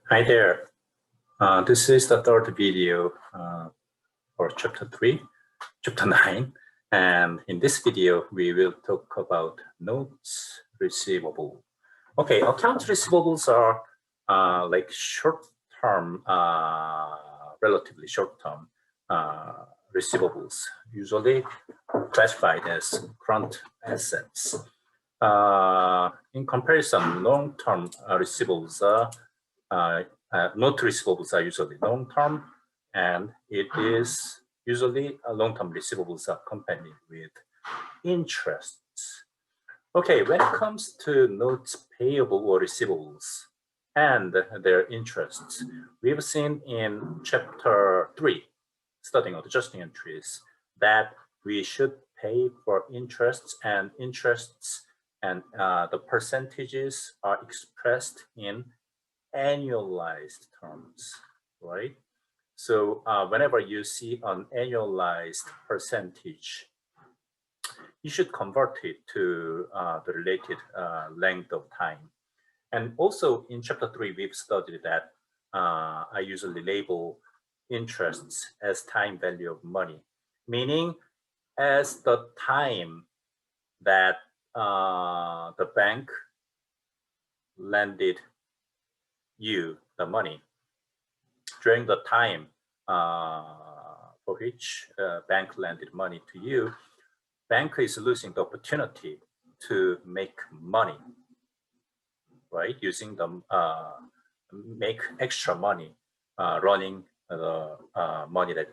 Hi there. This is the third video for chapter 9. And in this video, we will talk about notes receivable. Okay, accounts receivables are like short-term, relatively short-term receivables, usually classified as current assets. In comparison, long-term receivables note receivables are usually long-term, and it is usually long-term receivables are accompanied with interests. Okay, when it comes to notes payable or receivables and their interests, we've seen in chapter 3, studying adjusting entries, that we should pay for interests, and the percentages are expressed in annualized terms, right? So whenever you see an annualized percentage, you should convert it to the related length of time. And also in chapter 3, we've studied that I usually label interests as time value of money, meaning as the time that the bank lended you the money. During the time for which bank lended money to you, bank is losing the opportunity to make money, right? Using them, make extra money running the money that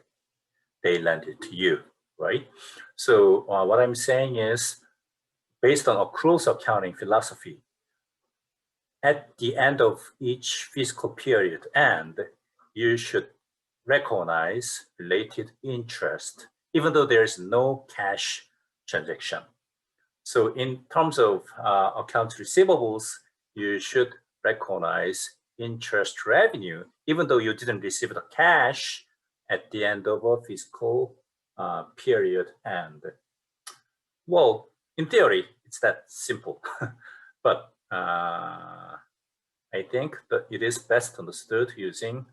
they lended to you, right? So what I'm saying is, based on accruals accounting philosophy, at the end of each fiscal period end, you should recognize related interest, even though there is no cash transaction. So in terms of accounts receivables, you should recognize interest revenue, even though you didn't receive the cash at the end of a fiscal period end. Well, in theory, it's that simple, but I think that it is best understood using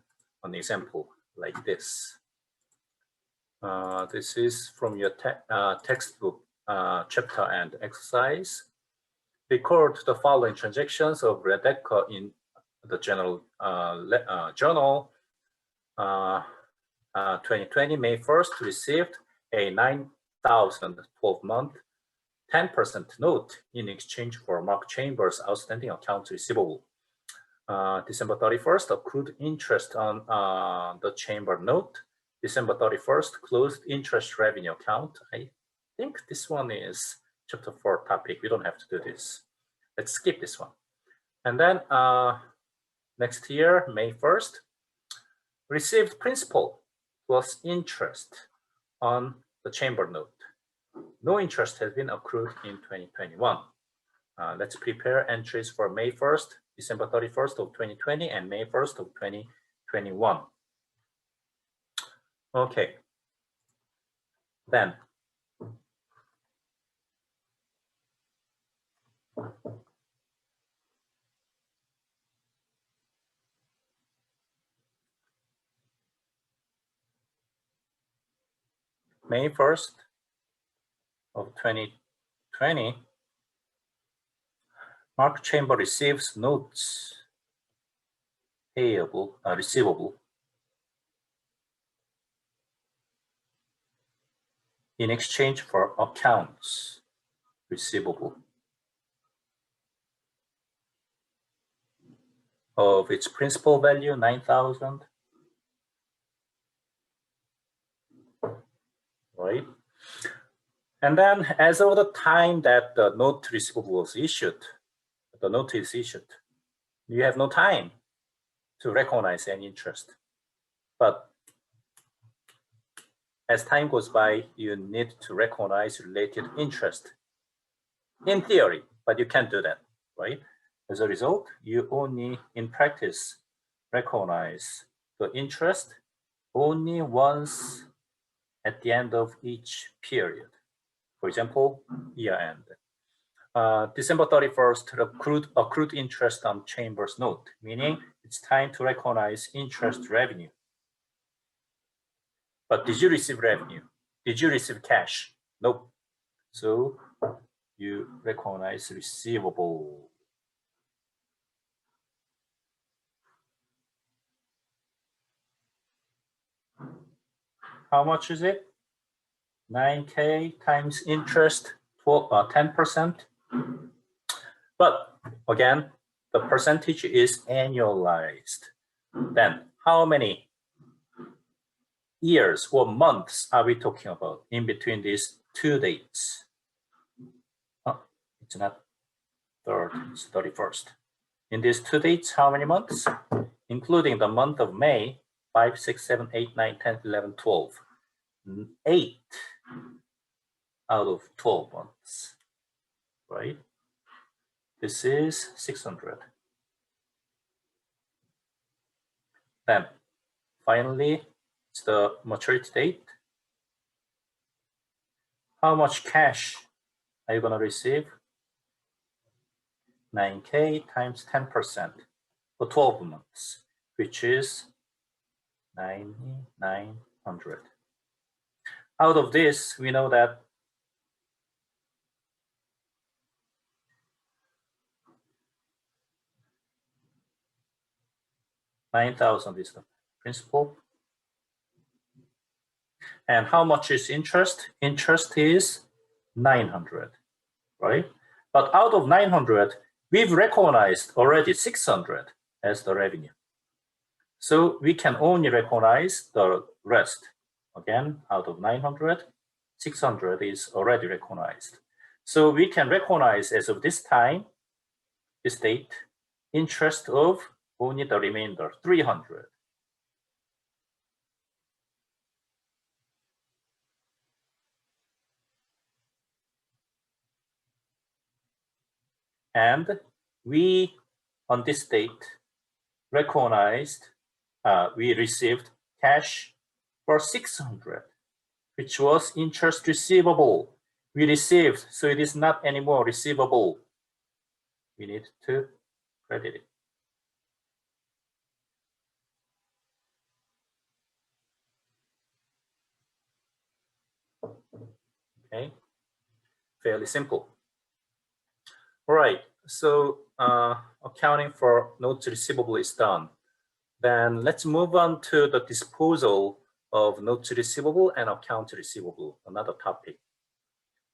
an example like this. This is from your textbook chapter and exercise. Record the following transactions of Rebecca in the general journal. 2020, May 1st, received a 9,000 12-month 10% note in exchange for Mark Chambers' outstanding accounts receivable. December 31st, accrued interest on the chamber note. December 31st, closed interest revenue account. I think this one is chapter 4 topic. We don't have to do this. Let's skip this one. And then next year, May 1st, received principal plus interest on the chamber note. No interest has been accrued in 2021. Let's prepare entries for May 1st, December 31st of 2020, and May 1st of 2021. Okay. Then, May 1st of 2020, Mark Chamber receives notes payable, receivable in exchange for accounts receivable of its principal value, 9,000, right? And then as of the time that the note receivable was issued, the note is issued, you have no time to recognize any interest. But as time goes by, you need to recognize related interest in theory, but you can't do that, right? As a result, you only, in practice, recognize the interest only once at the end of each period. For example, year end. December 31st, accrued interest on Chambers note, meaning it's time to recognize interest revenue. But did you receive revenue? Did you receive cash? Nope. So you recognize receivable. How much is it? 9K times interest, 10%. But again, the percentage is annualized. Then how many years or months are we talking about in between these two dates? Oh, it's not 3rd, it's 31st. In these two dates, how many months? Including the month of May, 5, 6, 7, 8, 9, 10, 11, 12. 8 out of 12 months, right? This is 600. Then finally, it's the maturity date. How much cash are you going to receive? 9K times 10% for 12 months, which is 9,900. Out of this, we know that $9,000 is the principal. And how much is interest? Interest is 900, right? But out of 900, we've recognized already 600 as the revenue. So we can only recognize the rest. Again, out of 900, 600 is already recognized. So we can recognize as of this time, this date, interest of only the remainder, 300. And we, on this date, recognized, we received cash for 600, which was interest receivable. We received, so it is not anymore receivable. We need to credit it. Okay, fairly simple. All right, so accounting for notes receivable is done. Then let's move on to the disposal of notes receivable and accounts receivable, another topic.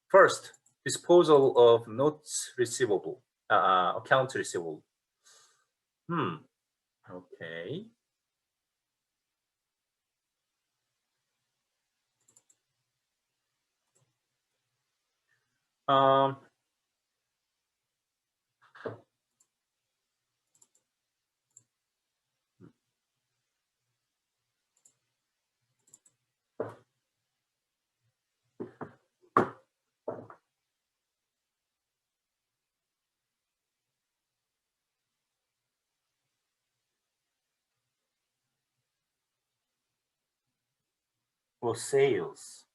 First, disposal of notes receivable, accounts receivable. Okay. For sales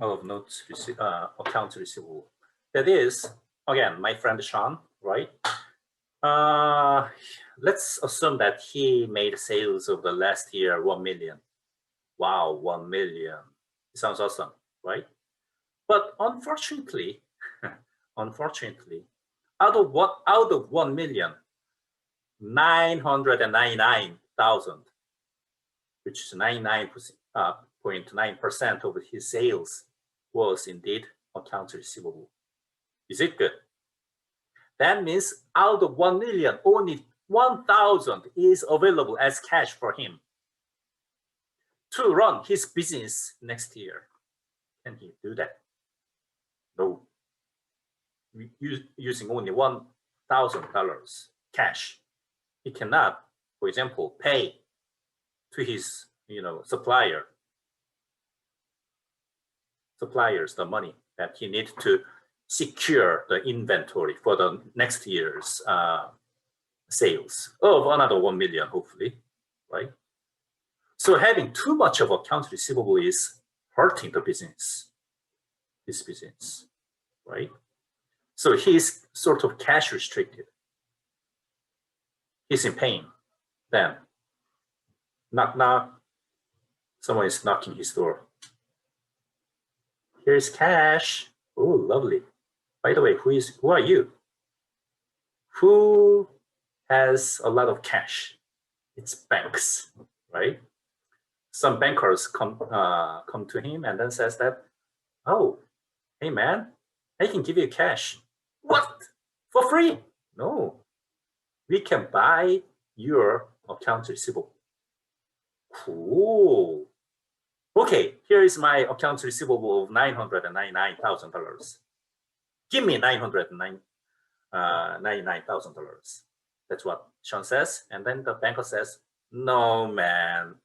of notes accounts receivable. That is, again, my friend Sean, right? Let's assume that he made sales of the last year 1 million. Wow, 1 million. It sounds awesome, right? But unfortunately, out of 1 million, 999,000, which is 99.9% of his sales, was indeed accounts receivable. Is it good? That means out of 1 million, only 1,000 is available as cash for him to run his business next year. Can he do that? No. Using only $1,000 cash, he cannot, for example, pay to his suppliers the money that he needs to secure the inventory for the next year's sales of another 1 million, hopefully, right? So having too much of accounts receivable is hurting the business. his business, right? So he's sort of cash restricted. He's in pain. Then, knock, knock, someone is knocking his door. Here's cash. Oh, lovely. By the way, who are you? Who has a lot of cash? It's banks, right? Some bankers come to him and then says that, oh, hey man, I can give you cash. What? For free? No. We can buy your accounts receivable. Cool. Okay, here is my accounts receivable of $999,000. Give me $999,000. That's what Sean says. And then the banker says, no, man.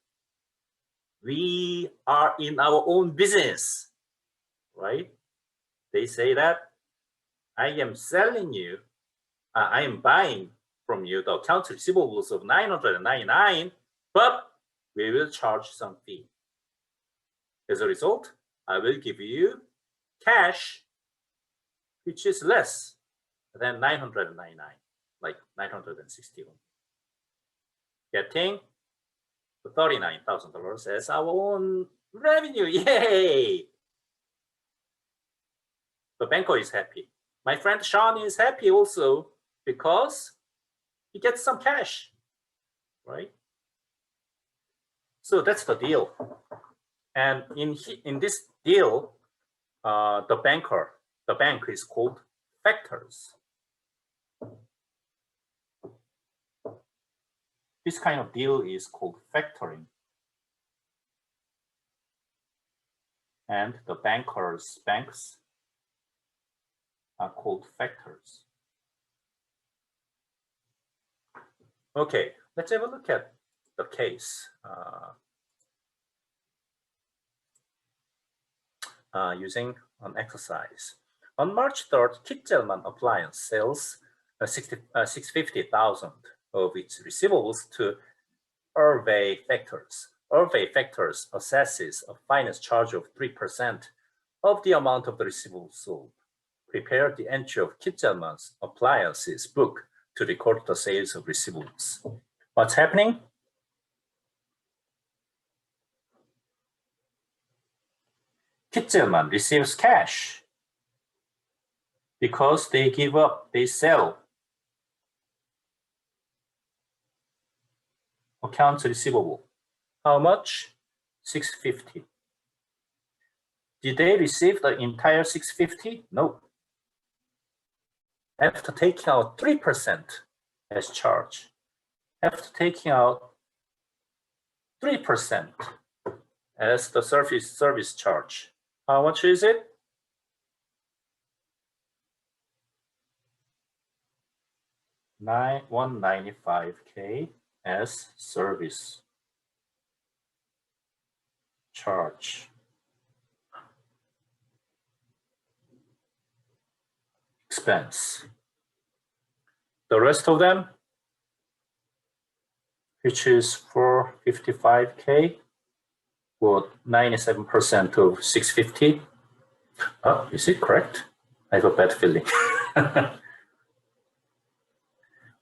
We are in our own business, right? They say that I am selling you, I am buying from you the accounts receivables of $999, but we will charge some fee. As a result, I will give you cash, which is less than $999, like $961. Getting $39,000 as our own revenue. Yay! The banker is happy. My friend Sean is happy also because he gets some cash, right? So that's the deal. And in this deal, the bank is called factors. This kind of deal is called factoring. And the banks are called factors. Okay, let's have a look at the case using an exercise. On March 3rd, Kitzelman Appliance sells 650,000 of its receivables to Irvay Factors. Irvay Factors assesses a finance charge of 3% of the amount of the receivables sold. Prepare the entry of Kitzelman's Appliances book to record the sales of receivables. What's happening? Kitzelman receives cash because they sell accounts receivable. How much? 650. Did they receive the entire 650? No. After taking out 3% as charge, after taking out 3% as the service charge, how much is it? $195K as service charge. Expense. The rest of them, which is 455K, or 97% of 650. Oh, is it correct? I have a bad feeling.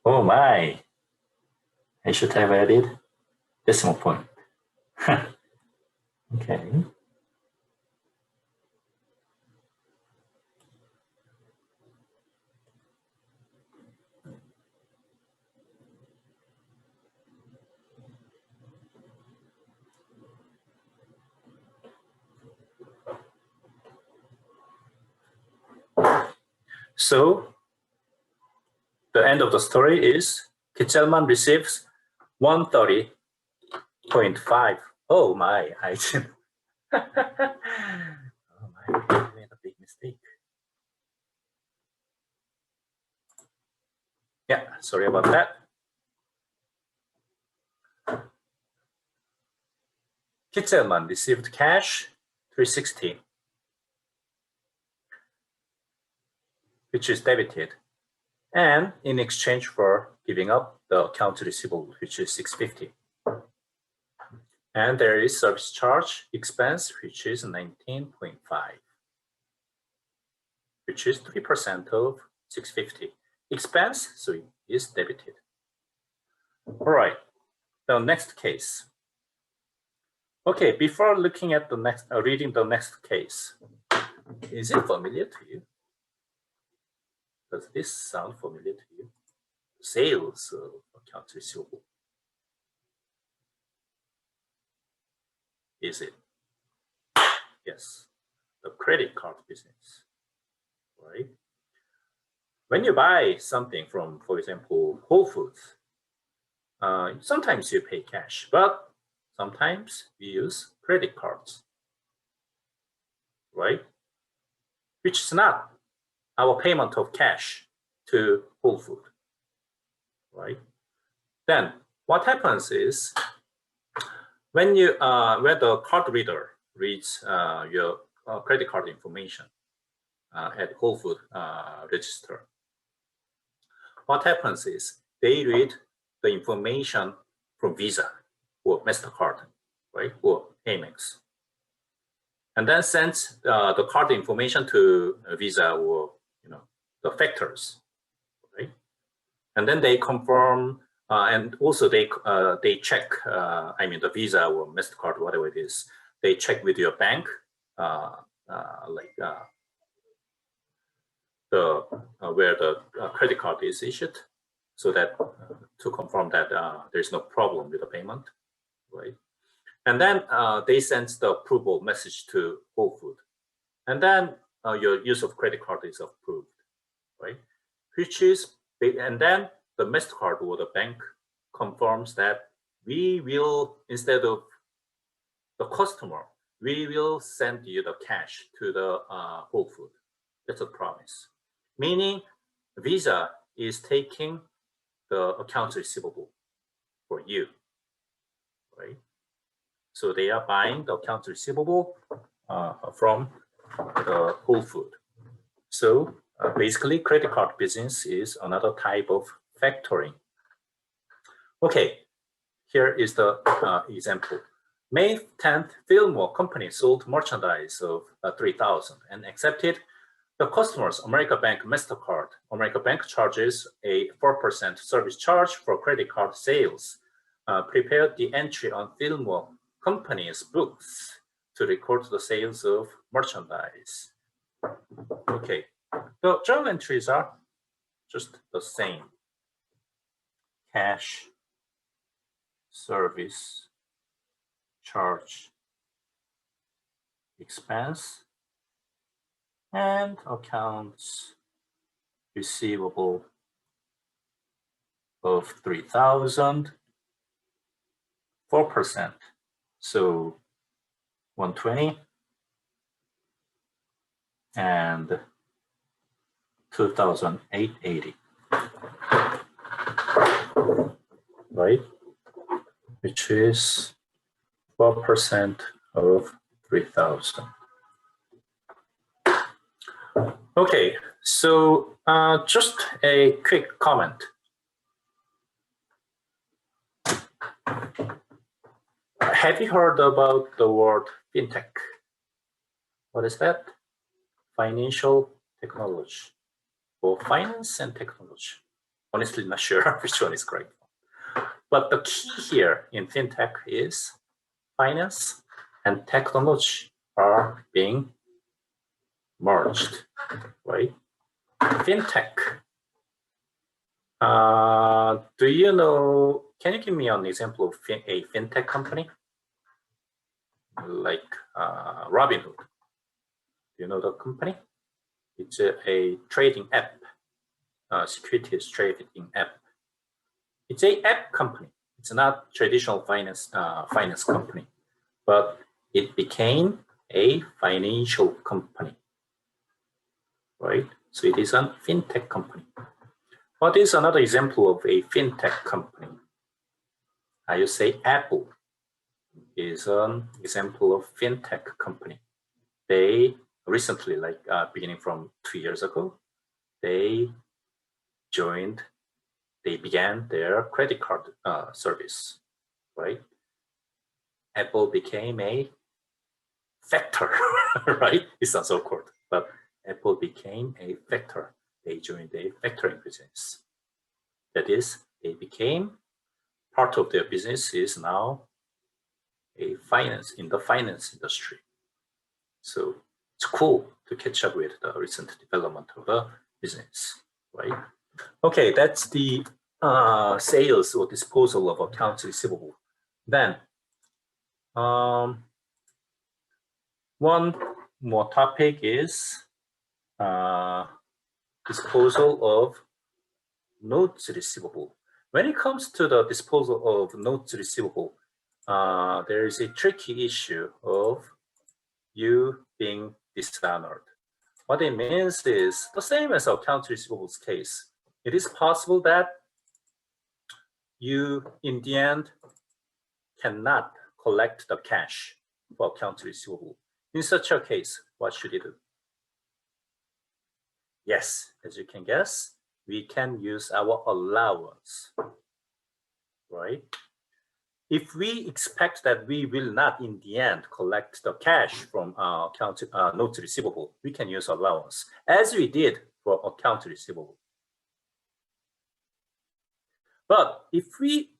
Oh my, I should have added decimal point. Okay. So the end of the story is Kitzelman receives 130.5. Oh my, I did. Oh my, I made a big mistake. Yeah, sorry about that. Kitzelman received cash 360, which is debited, and in exchange for giving up the account receivable, which is 650. And there is service charge expense, which is 19.5. which is 3% of 650. Expense, so it is debited. All right, the next case. Okay, before looking at the next, reading the next case, is it familiar to you? Does this sound familiar to you? Sales of accounts receivable. Is it? Yes, the credit card business, right? When you buy something from, for example, Whole Foods, sometimes you pay cash, but sometimes we use credit cards, right? Which is not our payment of cash to Whole Food, right? Then what happens is when you when the card reader reads your credit card information at Whole Food register, what happens is they read the information from Visa or MasterCard, right, or Amex, and then sends the card information to Visa or the factors, right? And then they confirm, and also they check. I mean, the Visa or MasterCard, whatever it is, they check with your bank, where the credit card is issued, so that to confirm that there's no problem with the payment, right? And then they send the approval message to Whole Food, and then your use of credit card is approved, right? Which is, and then the MasterCard or the bank confirms that we will, instead of the customer, we will send you the cash to the Whole Food. That's a promise. Meaning Visa is taking the accounts receivable for you, right? So they are buying the accounts receivable from the Whole Food. So basically, credit card business is another type of factoring. Okay, here is the example. May 10th, Fillmore Company sold merchandise of 3,000 and accepted the customer's America Bank MasterCard. America Bank charges a 4% service charge for credit card sales. Prepared the entry on Fillmore Company's books to record the sales of merchandise. Okay, the journal entries are just the same. Cash, service, charge, expense, and accounts receivable of 3,000, 4%, so 120, and 2,880, right? Which is 4% of 3,000. Okay, so just a quick comment. Have you heard about the word fintech? What is that? Financial technology, or finance and technology. Honestly, not sure which one is correct. But the key here in fintech is finance and technology are being merged, right? Fintech. Do you know, can you give me an example of a fintech company? Like Robinhood. Do you know the company? It's a trading app, securities trading app. It's an app company. It's not traditional finance company, but it became a financial company, right? So it is a fintech company. What is another example of a fintech company? You say Apple is an example of fintech company. They recently, like beginning from 2 years ago, they began their credit card service, right? Apple became a factor, right? It's not so cool, but Apple became a factor. They joined a factoring business. That is, they became part of their business is now a finance in the finance industry. So it's cool to catch up with the recent development of the business, right? Okay, that's the sales or disposal of accounts receivable. Then one more topic is disposal of notes receivable. When it comes to the disposal of notes receivable, there is a tricky issue of you being dishonored. What it means is the same as accounts receivables case. It is possible that you, in the end, cannot collect the cash for accounts receivable. In such a case, what should you do? Yes, as you can guess, we can use our allowance, right? If we expect that we will not, in the end, collect the cash from notes receivable, we can use allowance, as we did for accounts receivable. But if we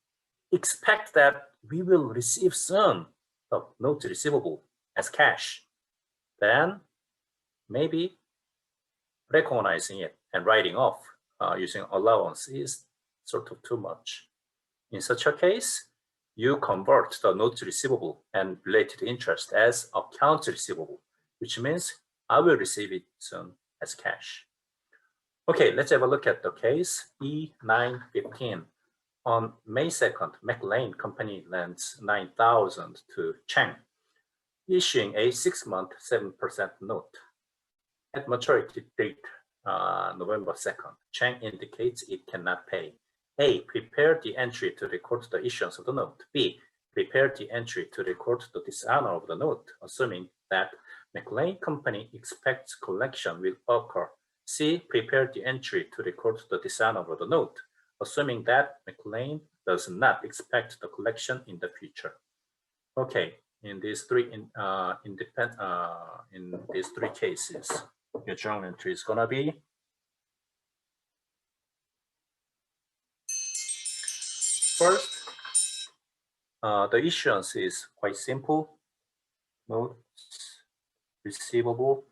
expect that we will receive soon the notes receivable as cash, then maybe recognizing it and writing off using allowance is sort of too much. In such a case, you convert the notes receivable and related interest as accounts receivable, which means I will receive it soon as cash. Okay, let's have a look at the case E915. On May 2nd, McLean Company lends $9,000 to Chang, issuing a 6-month 7% note. At maturity date, November 2nd, Chang indicates it cannot pay. A, prepare the entry to record the issuance of the note. B, prepare the entry to record the dishonor of the note, assuming that McLean Company expects collection will occur. C, prepare the entry to record the dishonor of the note, assuming that McLean does not expect the collection in the future. Okay, in these three cases, your journal entry is gonna be first. The issuance is quite simple. Notes receivable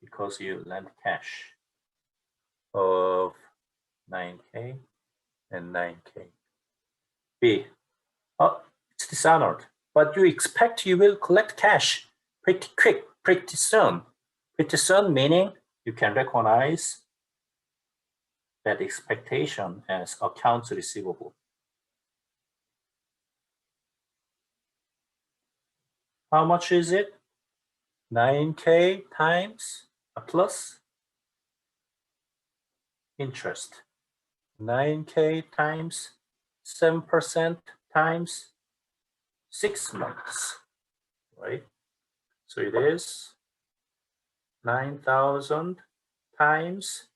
because you lend cash of 9K and 9K. B, it's dishonored, but you expect you will collect cash pretty quick, pretty soon. Pretty soon meaning you can recognize that expectation as accounts receivable. How much is it? 9K times a plus interest. 9K times 7% times 6 months, right? So it is 9,000 times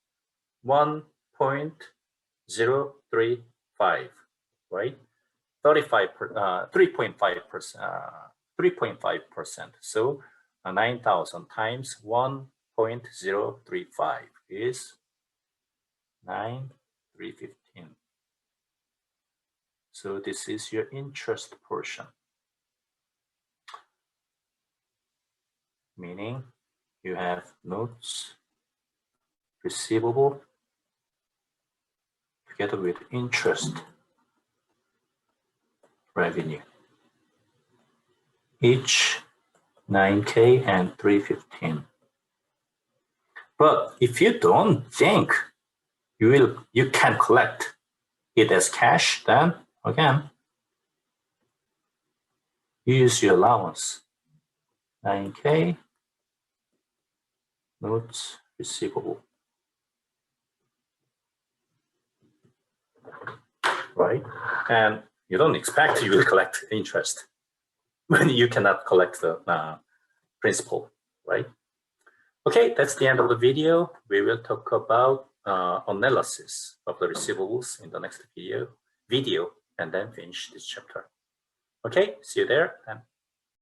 1.035, right? 3.5%. So 9,000 times 1.035 is 9,315. So this is your interest portion, meaning you have notes receivable together with interest revenue, each 9K and 315. But if you don't think you can collect it as cash, then again, you use your allowance. 9K notes receivable, right? And you don't expect you will collect interest when you cannot collect the principal, right? Okay, that's the end of the video. We will talk about analysis of the receivables in the next video and then finish this chapter. Okay, see you there. And